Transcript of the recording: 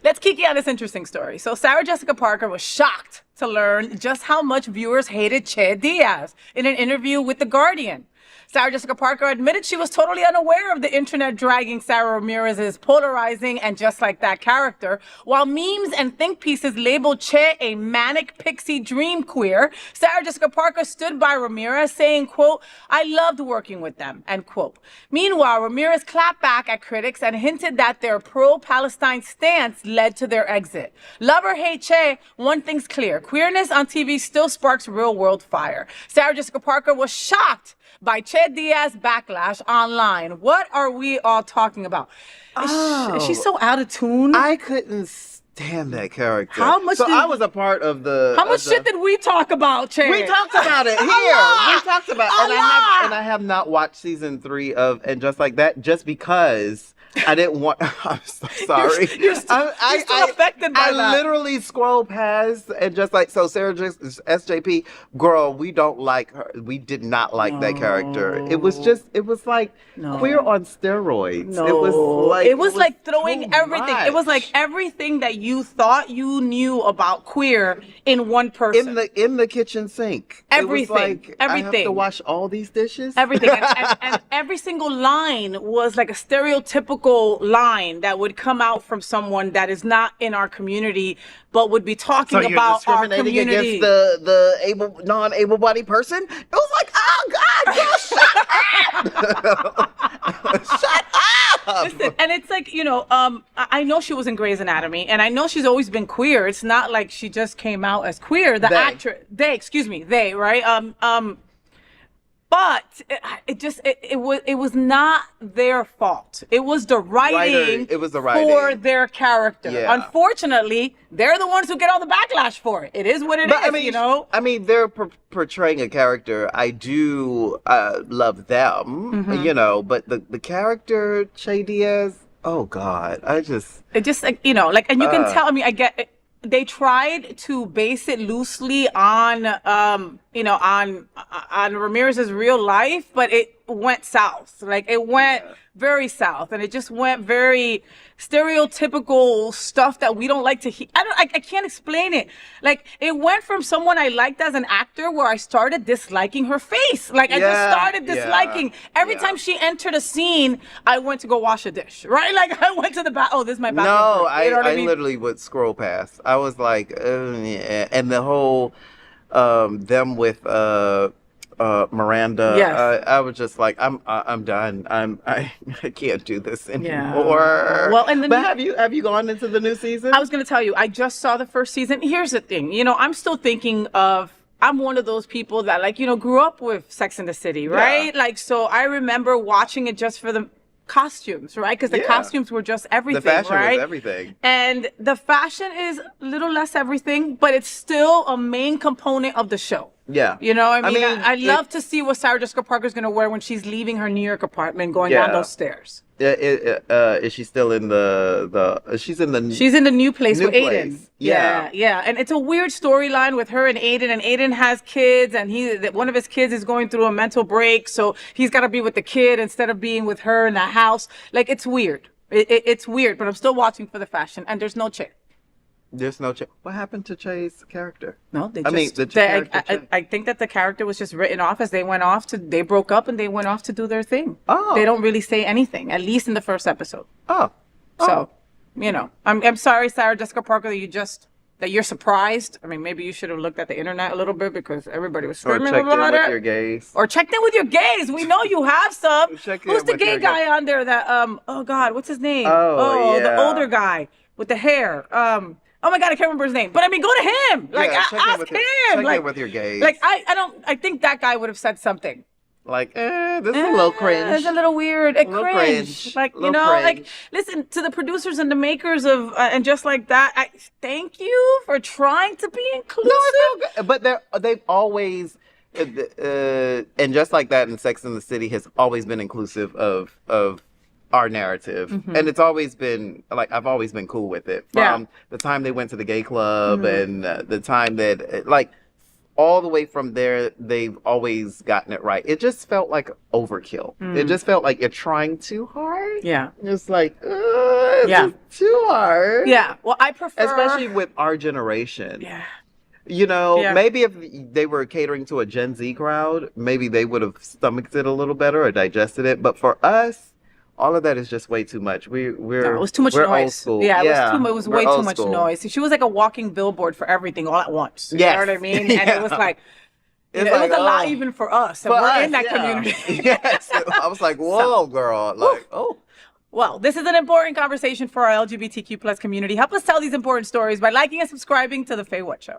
Let's kiki on this interesting story. So Sarah Jessica Parker was shocked to learn just how much viewers hated Che Diaz in an interview with The Guardian. Sarah Jessica Parker admitted she was totally unaware of the internet dragging Sara Ramírez's polarizing and just like that character, while memes and think pieces labeled Che a Manic Pixie Dream Queer. Sarah Jessica Parker stood by Ramírez saying, quote, "I loved working with them," end quote. Meanwhile, Ramírez clapped back at critics and hinted that their pro-Palestine stance led to their exit. Love or hate Che, one thing's clear: queerness on TV still sparks real-world fire. Sarah Jessica Parker was shocked by Che Diaz backlash online. What are we all talking about? Is she so out of tune? I couldn't stand that character. How much? So I was a part of the. How much shit did we talk about, Che? We talked about it here. We talked about it, and I have not watched season 3 of And Just Like That just because. I didn't want. I'm so sorry. You're still affected by that. I literally scrolled past and just like so. Sarah SJP, girl, we don't like her. We did not like that character. It was like queer on steroids. No. It was like throwing everything. It was like everything that you thought you knew about queer in one person. In the kitchen sink. Everything. It was like, everything. I have to wash all these dishes. Everything. and every single line was like a stereotypical line that would come out from someone that is not in our community, but would be talking about our community. Against the non-able-bodied person. It was like, oh God, girl, shut up! Shut up! Listen, and it's like, I know she was in Grey's Anatomy, and I know she's always been queer. It's not like she just came out as queer. The actress, they, right? But it was not their fault. It was the writing. It was the writing for their character. Yeah. Unfortunately, they're the ones who get all the backlash for it. It is what it is. I mean, they're portraying a character. I do love them, but the character Che Diaz. Oh God, it just and you can tell. I mean, I get it. They tried to base it loosely on Ramírez's real life, but it went south. Like it went very south, and it just went very stereotypical stuff that we don't like to hear. I can't explain it. Like it went from someone I liked as an actor, where I started disliking her face. Like I just started disliking every time she entered a scene. I went to go wash a dish, right? Like I went to the bath. Oh, this is my bathroom. No, I literally would scroll past. I was like, and the whole them with Miranda. Yes. I was just like, I'm done. I can't do this anymore. Well, but have you gone into the new season? I was going to tell you, I just saw the first season. Here's the thing, I'm still thinking of. I'm one of those people that grew up with Sex and the City, right? Yeah. So I remember watching it just for the costumes, right? Because the costumes were just everything, the fashion right? was everything. And the fashion is a little less everything, but it's still a main component of the show. Yeah. I love to see what Sarah Jessica Parker's going to wear when she's leaving her New York apartment going down those stairs. Is she still in she's in the new place with Aiden. Yeah. And it's a weird storyline with her and Aiden has kids, and one of his kids is going through a mental break, so he's got to be with the kid instead of being with her in the house. Like it's weird. It's weird, but I'm still watching for the fashion, and there's no Che. There's no Che. What happened to Che's character? No, I think that the character was just written off as they broke up and they went off to do their thing. Oh. They don't really say anything, at least in the first episode. Oh. So, I'm sorry, Sarah Jessica Parker, that you're surprised. I mean, maybe you should have looked at the internet a little bit because everybody was screaming about it. Or checked in with your gays. Or checked in with your gays. We know you have some. Who's the gay guy on there that, oh God, what's his name? Oh, the older guy with the hair. Oh my God, I can't remember his name. But I mean, go to him. Ask him. Check in with your gays. I think that guy would have said something. This is a little cringe. It's a little weird. Cringe. Cringe. Listen, to the producers and the makers of And Just Like That, I thank you for trying to be inclusive. No, it's all good. But they've always, And Just Like That and Sex and the City has always been inclusive of our narrative. Mm-hmm. And it's always been I've always been cool with it from the time they went to the gay club and the time that all the way from there, they've always gotten it right. It just felt like overkill. It just felt like you're trying too hard. Yeah. It's like, it's just too hard. Yeah. Well, I prefer... Especially with our generation. Yeah. You know, maybe if they were catering to a Gen Z crowd, maybe they would have stomached it a little better or digested it. But for us, all of that is just way too much. It was too much noise. Old school. Yeah, it was way too much school. noise. She was like a walking billboard for everything all at once. Yes. You know what I mean? And it was like, it was a lot even for us. And we're in that community. Yes. I was like, whoa, girl. Like, Well, this is an important conversation for our LGBTQ plus community. Help us tell these important stories by liking and subscribing to The FayWhat Show.